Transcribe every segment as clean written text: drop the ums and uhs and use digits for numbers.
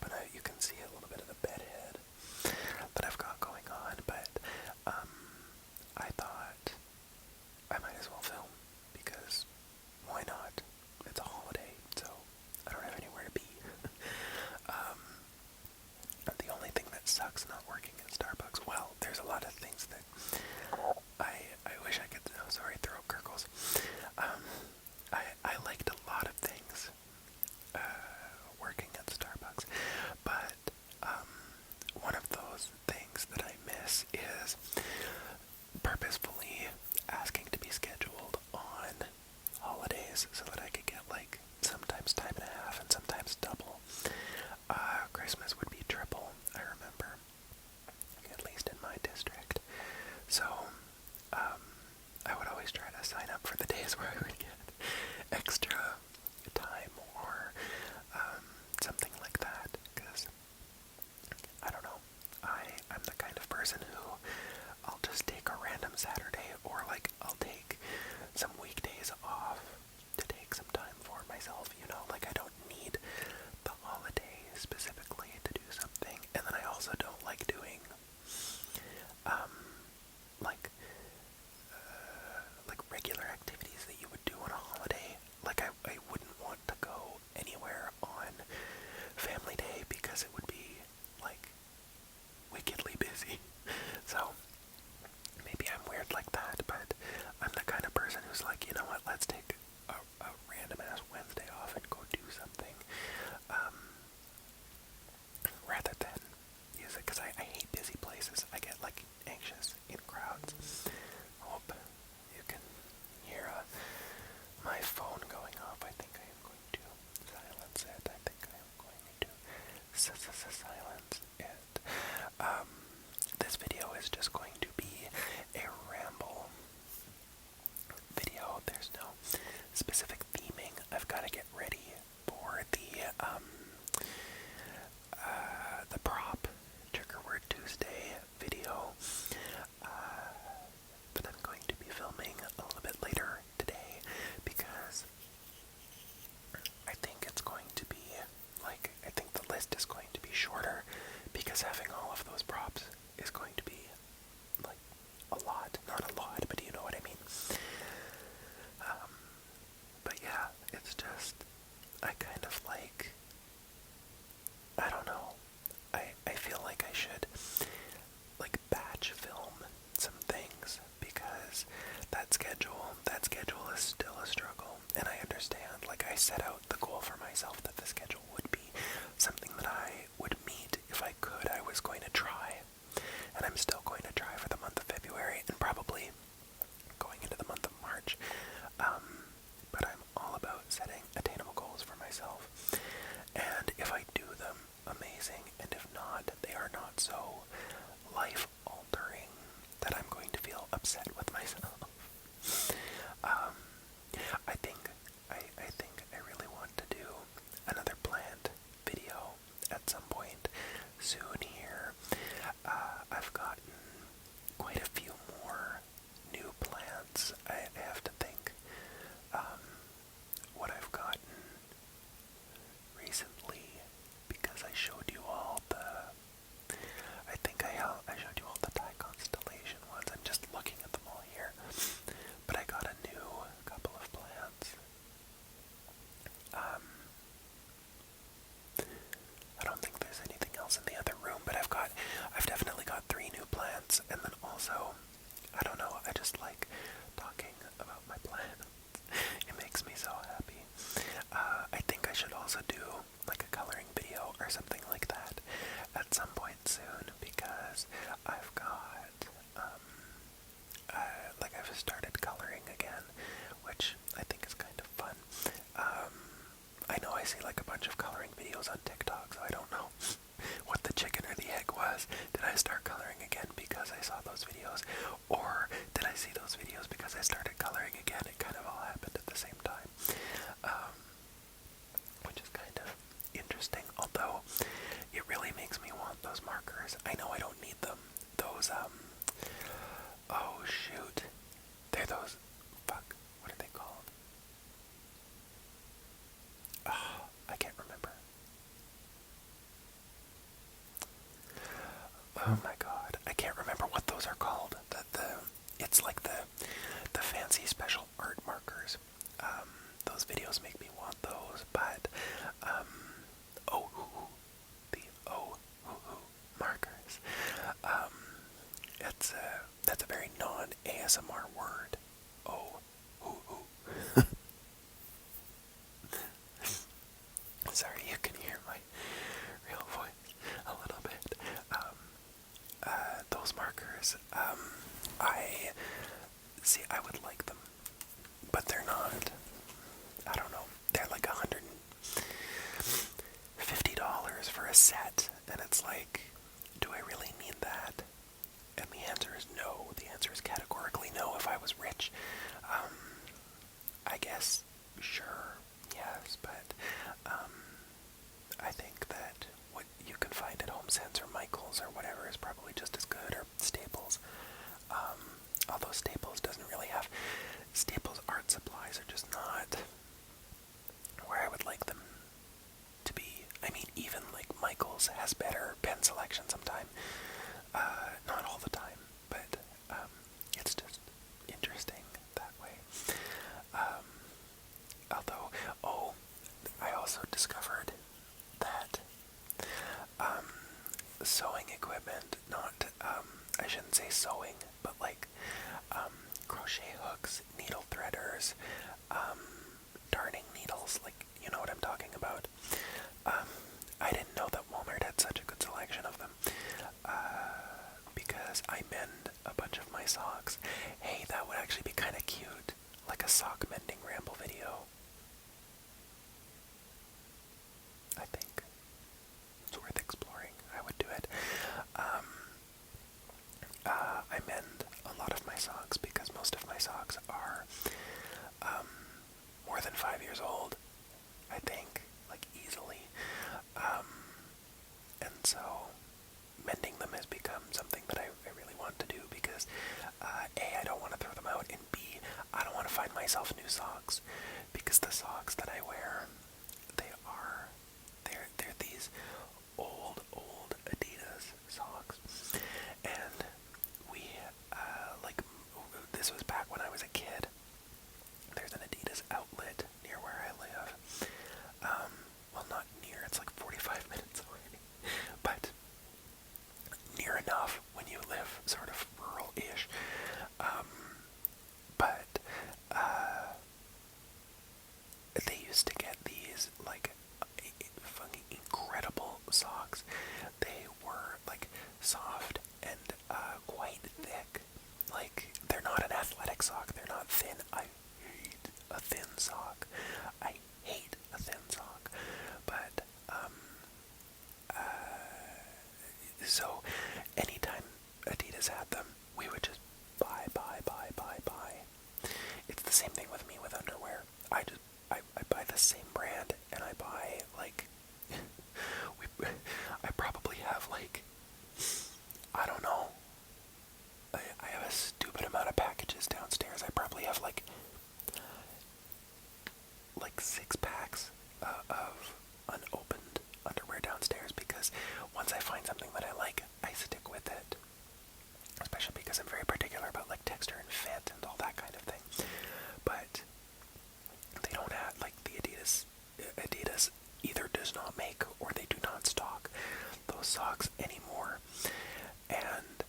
open it, you can see a little bit of the bedhead that I've got going on, but I thought I might as well film, because why not? It's a holiday, so I don't have anywhere to be. The only thing that sucks not working at Starbucks, well, there's a lot of things that I wish I could, oh, sorry, throat gurgles. I liked a lot of things working at Starbucks, but one of those things that I miss is purposefully asking to be scheduled on holidays so that I could get like sometimes time and a half and sometimes double. Christmas would be triple, I remember, at least in my district. So I would always try to sign up for the days where I would get extra time or something like that, because I don't know, I'm the kind of person who I'll just take a random Saturday, or like I'll take some weekdays off to take some time for myself, you know, like I don't need the holiday specifically to do something. And then I also don't like doing like regular activities that you would do on a holiday. Like I wouldn't want to go anywhere on Family Day because it would be like wickedly busy. So maybe I'm weird like that, but I'm the kind of person who's like, you know what, let's take a random ass Wednesday off and go do something, rather than use it, because I hate busy places. I get like anxious in crowds. Hope you can hear my phone going off. I think I am going to silence it. I think I am going to silence it. This video is just going to be a ramble video. There's no specific theming. I've got to get ready for the prop Trigger Word Tuesday video that I'm going to be filming a little bit later today, because I think it's going to be like, I think the list is going to be shorter, because having all of those props is going to be like a lot. Not a lot, but you know what I mean. But yeah, it's just, I kind of like, I don't know, I feel like I should like batch film some things, because that schedule is still a struggle, and I understand, like I set out the goal for myself that the schedule would be something that I would meet if I could. I was going to try, and I'm still going to try for the month of February, and probably going into the month of March, but I'm all about setting attainable goals for myself, and if I do them, amazing, and if not, they are not so life-altering that I'm going to feel upset with myself. I think I really want to do another plant video at some point soon here. I've gotten quite a few more new plants. I have to think what I've gotten recently, because I showed you all I think I showed you all the Thai constellation ones. I'm just looking at them all here. But I got a new couple of plants. I don't think there's anything else in the other room, but I've definitely got 3 new plants, and then also, I don't know, I just like talking about my plants. It makes me so happy. I think I should also do like a coloring video or something like that at some point soon, because I've got, like I've started coloring again, which I think is kind of fun. I know I see like a bunch of coloring videos on TikTok, so I don't know what the chicken or the egg was. Did I start coloring again because I saw those videos, or did I see those videos because I started coloring again? It kind of all happened at the same time, which is kind of interesting, although it really makes me want those markers. I know I don't need them. Those, oh shoot, they're those, fuck, what are they called? Oh, I can't remember. Oh my god, I can't remember what those are called. It's like the fancy special art markers. Those videos make me want those, but oh, the markers. Um, that's a very non-ASMR word. Oh, sorry, you can hear my real voice a little bit. Those markers, I see. I would like them, but they're not. I don't know. They're like $150 for a set, and it's like, do I really need that? And the answer is no. The answer is categorically no. If I was rich, I guess sure, yes, but I think that what you can find at HomeSense or Michaels or whatever is probably just as good, or Staples. Although Staples doesn't really have, Staples art supplies are just not where I would like them to be. I mean, even like Michaels has better pen selection sometimes. Not all the time, but it's just interesting that way. Although, oh, I also discovered that sewing equipment, not, I shouldn't say sewing, but like crochet hooks, needle threaders, darning needles, like, you know what I'm talking about. I didn't know that Walmart had such a good selection of them, because I mend a bunch of my socks. Hey, that would actually be kind of cute, like a sock mending ramble video. I think it's worth exploring. I would do it. I mend a lot of my socks because most of my socks are more than 5 years old, I think, like easily. And so mending them has become something that I really want to do because A, I don't want to throw them out, and B, I don't want to find myself new socks, because the socks that I wear, they're these old Adidas socks, and we, like, this was back when I was a kid. There's an Adidas outlet near where I live. Well, not near, it's like 45 minutes away, but near enough when you live sort of rural-ish. But they used to get these, like, fucking incredible socks. They were, like, soft and quite thick. Like, they're not an athletic sock, they're not thin. I hate a thin sock. I hate a thin sock. But, so anytime Adidas had them, we would just buy. It's the same thing with me with underwear. I buy the same brand, and I buy, like, I probably have, like, I don't know, I have a stupid amount of packages downstairs. I probably have like 6 packs of unopened underwear downstairs, because once I find something that I like, I stick with it. Especially because I'm very particular about, like, texture and fit and all that kind of thing. But they don't have, like, the Adidas either does not make or they do not stock those socks anymore. And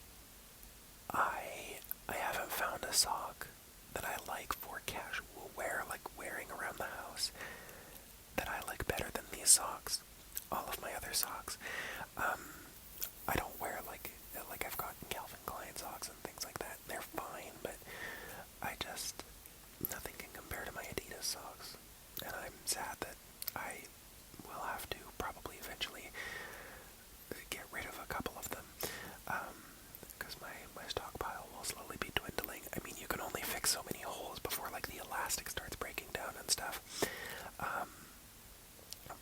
I haven't found a sock that I like for casual wear, like wearing around the house, that I like better than these socks. All of my other socks, I don't wear, like I've gotten Calvin Klein socks and things like that. They're fine, but nothing can compare to my Adidas socks. And I'm sad that I will have to probably eventually get rid of a couple of them, because my stockpile will slowly be dwindling. I mean, you can only fix so many holes before, like, the elastic starts breaking down and stuff.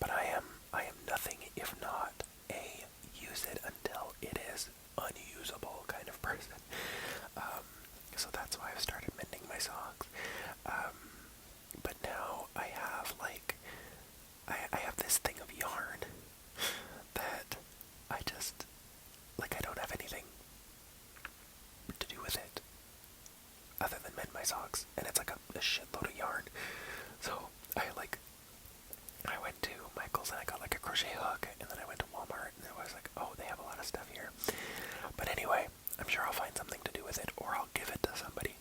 But I am nothing if not a use it until it is unusable kind of person. So that's why I've started mending my socks. But now I have, like, I have this thing of yarn that I don't have anything crochet hook, and then I went to Walmart, and I was like, oh, they have a lot of stuff here. But anyway, I'm sure I'll find something to do with it, or I'll give it to somebody.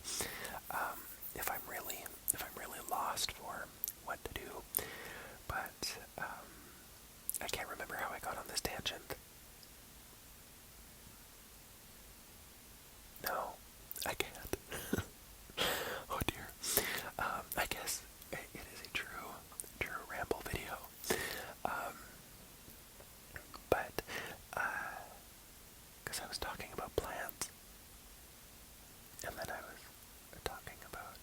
If I'm really lost for what to do. But I can't remember how I got on this tangent. No, I can't. Oh dear. I guess it is a true ramble video. But because I was talking about plants, and then I was talking about,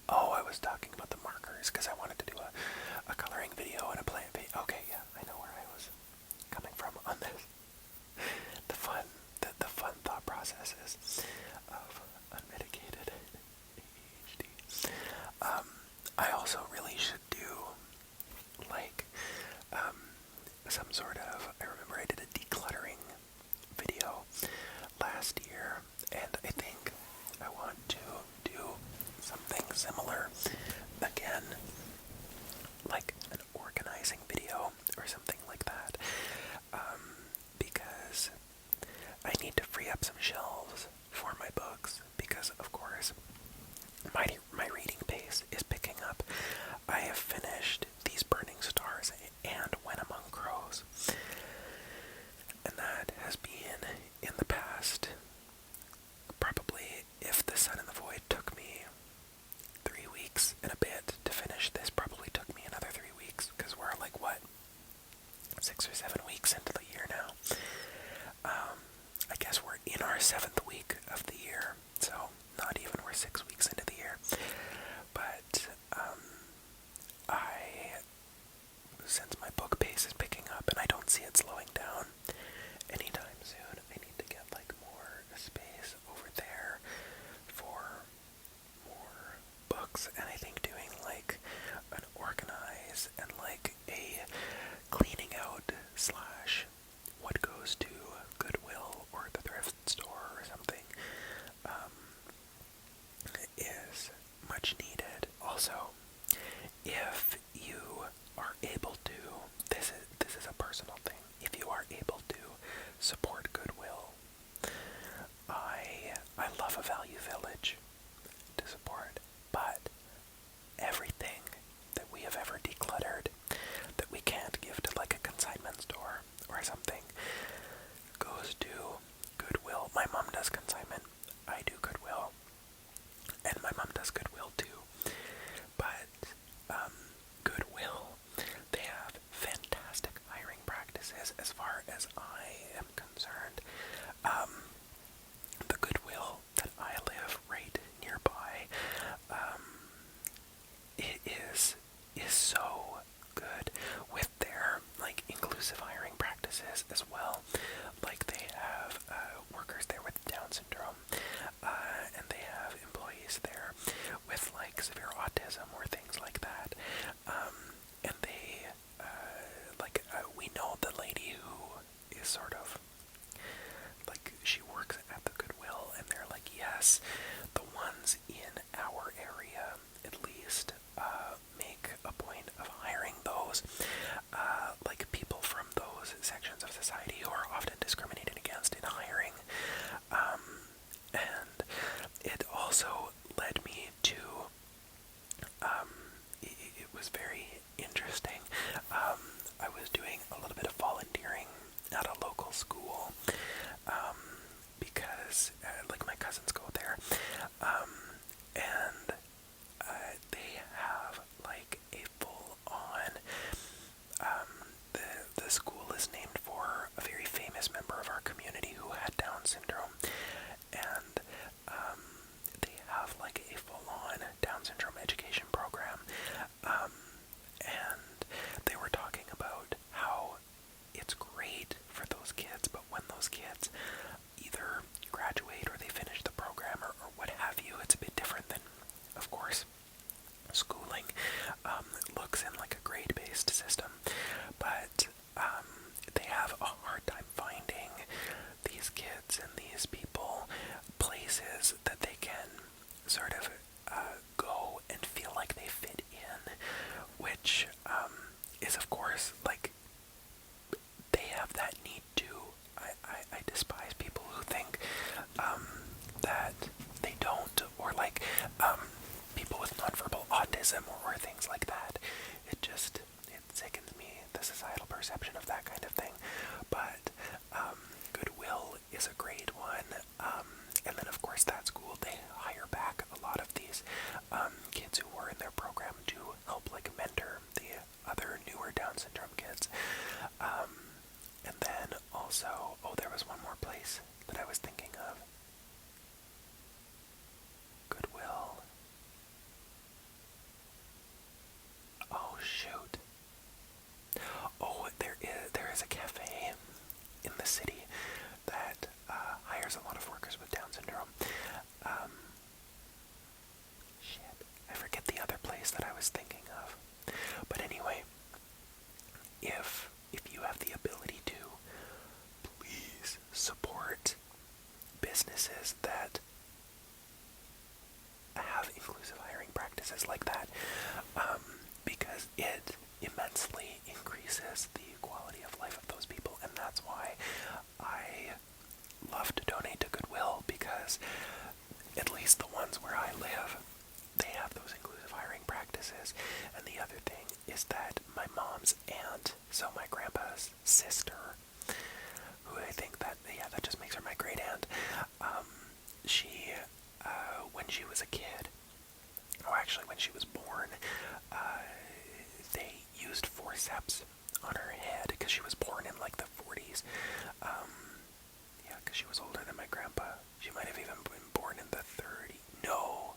I was talking about the markers, because I wanted to do a coloring video and a plant video. Okay, yeah, I know where I was coming from on this. The fun thought processes of unmitigated ADHD. I also really should do, like, some sort of, I remember I did a decluttering video last year, and I think I want to do something similar again, like an organizing video or something like that, because I need to free up some shelves for my books, because of course my reading pace is picking up. I have finished These Burning Stars and When Among Crows, and that has been in the past. Probably, if The Sun and the Void took me 3 weeks and a bit to finish, this probably took me another 3 weeks, because we're like, what, 6 or 7 weeks into the year now. I guess we're in our 7th week of the year, so not even, we're 6 weeks into the year. But since my book pace is picking up and I don't see it slowing down anytime soon, I need to get like more space over there for more books, and I think doing like an organize and like a cleaning out slash what goes to Goodwill or the thrift store or something is much needed. Also, if you are able to, this is a personal thing, if you are able to support Goodwill, I love a Value Village to support, but everything that we have ever decluttered, that we the societal perception of that kind of thing. But Goodwill is a great one. And then, of course, that school, they hire back a lot of these kids who were in their program to help, like, mentor the other newer Down syndrome kids. And then also, oh, there was one more place that I was thinking of. Goodwill. Oh, shoot. Oh, there is a cafe in the city that hires a lot of workers with Down syndrome. Shit, I forget the other place that I was thinking of. But anyway, if you have the ability to, please support businesses that have inclusive hiring practices like that, because it immensely increases the quality of life of those people, and that's why I love to donate to Goodwill, because at least the ones where I live, they have those inclusive hiring practices. And the other thing is that my mom's aunt, so my grandpa's sister, who I think that, yeah, that just makes her my great aunt, she, when she was a kid, or actually when she was born, they used forceps on her head, because she was born in like the 40s. Yeah, because she was older than my grandpa. She might have even been born in the 30s. No.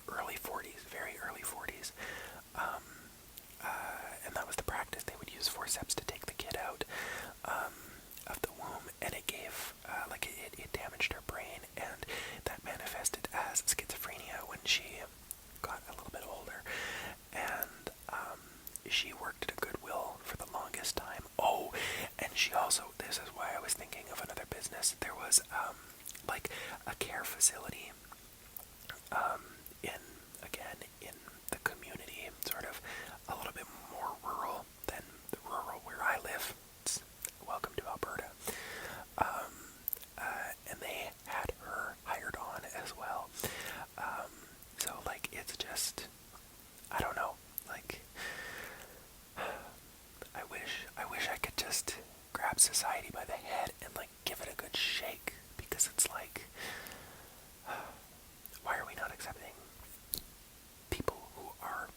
Early 40s, very early 40s. And that was the practice. They would use forceps to take the kid out of the womb, and it gave, it damaged her brain, and that manifested as schizophrenia when she got a little bit older. And she worked at a Goodwill for the longest time. Oh, and she also, this is why I was thinking of another business. There was like a care facility in the community, sort of a little bit more rural than the rural where I live. Welcome to Alberta. And they had her hired on as well. So, like, it's just, I don't know, like, I wish I could just grab society by the head and, like, give it a good shake, because it's like, why are we not accepting people who are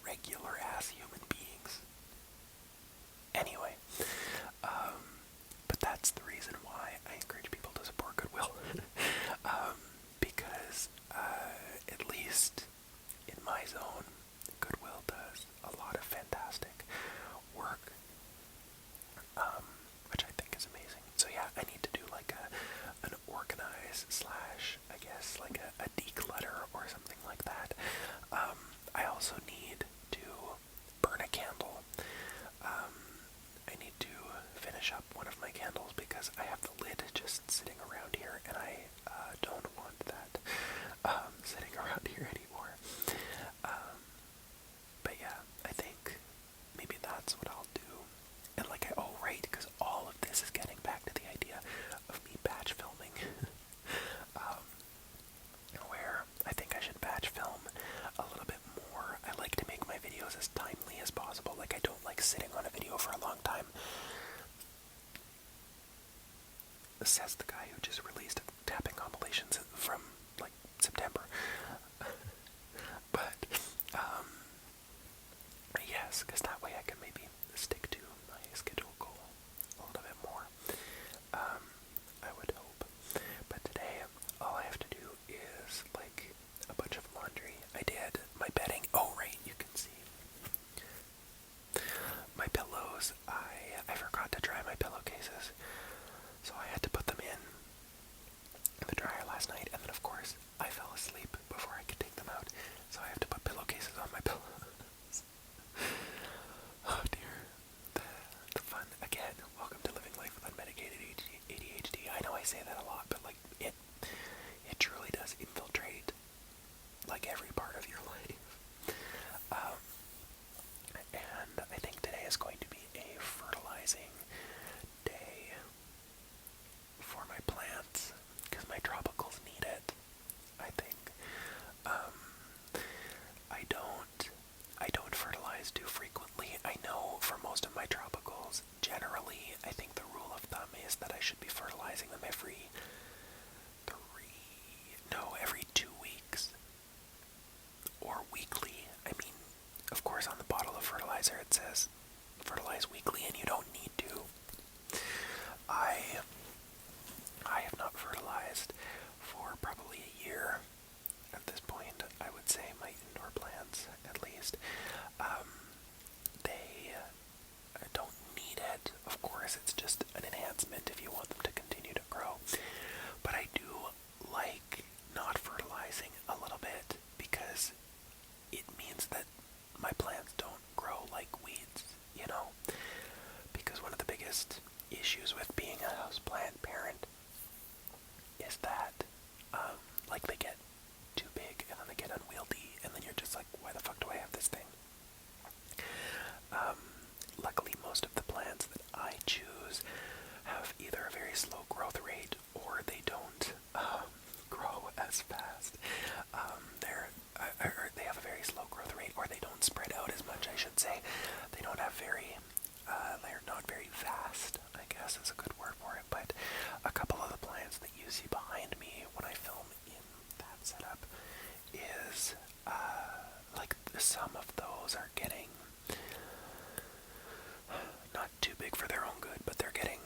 regular-ass human beings? Anyway, but that's the reason why I encourage people to support Goodwill, because at least in my zone, Goodwill does a lot of fantastic work, which I think is amazing. So yeah, I need to do like an organize slash, I guess, like a declutter or something like that. I also need to burn a candle. I need to finish up one of my candles because I have the lid just sitting around here, and I don't want that sitting around here anymore. But yeah, I think maybe that's what I'll do. And like, right, because all of this is getting back to the idea of me batch filming. Where I think I should batch film a little bit more. I like to make my videos as timely as possible. Like, I don't like sitting on a video for a long time. Says the guy who just released tapping compilations from, like, September. But, yes, because that way I can maybe stick to my schedule goal a little bit more. I would hope. But today, all I have to do is, like, a bunch of laundry. I did my bedding. Oh, right, you can see. My pillows, I forgot to dry my pillowcases, so I had to put them in the dryer last night, and then of course I fell asleep before I could take them out, so I have to put pillowcases on my pillows. Oh dear. The fun. Again, welcome to living life with unmedicated ADHD. I know I say that a lot, but like, it truly does infiltrate like every part of your life. the bottle of fertilizer it says fertilize weekly, and you don't need to. I have not fertilized for probably a year at this point. I would say my indoor plants, at least. They don't need it. Of course, it's just an enhancement if you want them to continue to grow. But I do like not fertilizing a little bit because it means that my plants don't grow like weeds, you know? Because one of the biggest issues with being a houseplant parent is that, like, they get too big and then they get unwieldy, and then you're just like, why the fuck do I have this thing? Luckily, most of the plants that I choose have either a very slow growth rate or they don't grow as fast. They have a very slow growth rate, or they don't spread out as much, I should say. They don't have they're not very vast, I guess is a good word for it, but a couple of the plants that you see behind me when I film in that setup is, like, some of those are getting not too big for their own good, but they're getting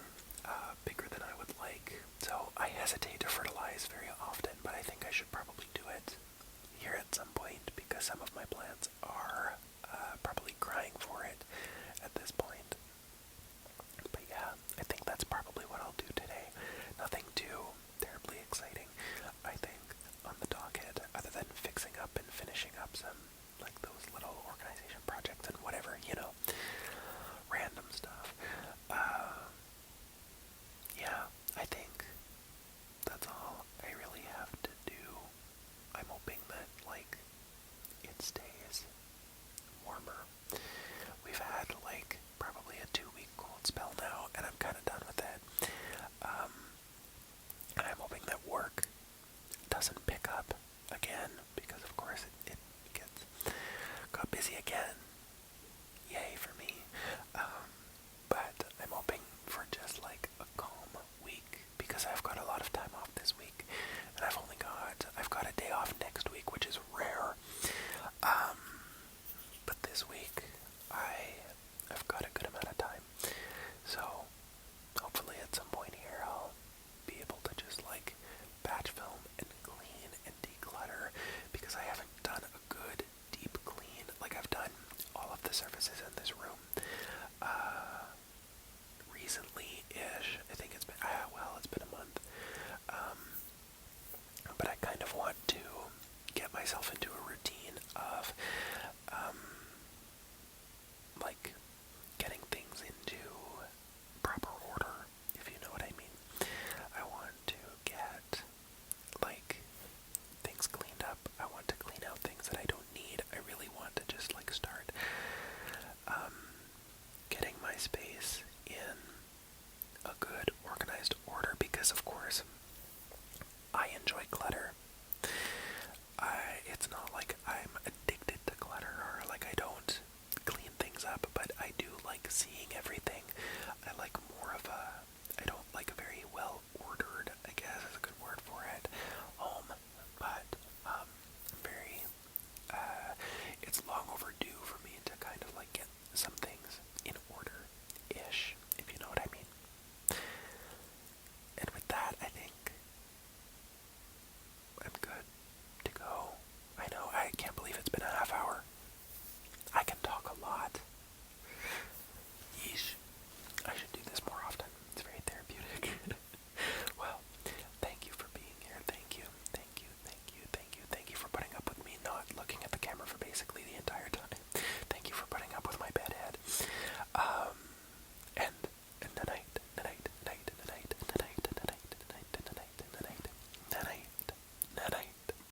bigger than I would like. So I hesitate to fertilize very often, but I think I should probably do it here at some point because some of my plants are probably crying for it at this point. But yeah, I think that's probably what I'll do today. Nothing too terribly exciting, I think, on the docket, other than fixing up and finishing up some, like, those little organization projects and whatever, you know, random stuff. Yeah, I think that's all I really have to do. I'm hoping that, like, it stays warmer. We've had, like, probably a 2-week cold spell now, and I'm kind of done with it. And I'm hoping that work doesn't pick up again, because of course it got busy again. Yay for me. But I'm hoping for just like a calm week, because I've got a lot of time off this week, and I've got a day off next week, which is rare. But this week I've got a good amount of time, so hopefully at some point here I'll be able to just like batch film and clean and declutter, because I haven't done a good deep clean. Like, I've done all of the surfaces in this room recently-ish. I think it's been, it's been a month. But I kind of want to get myself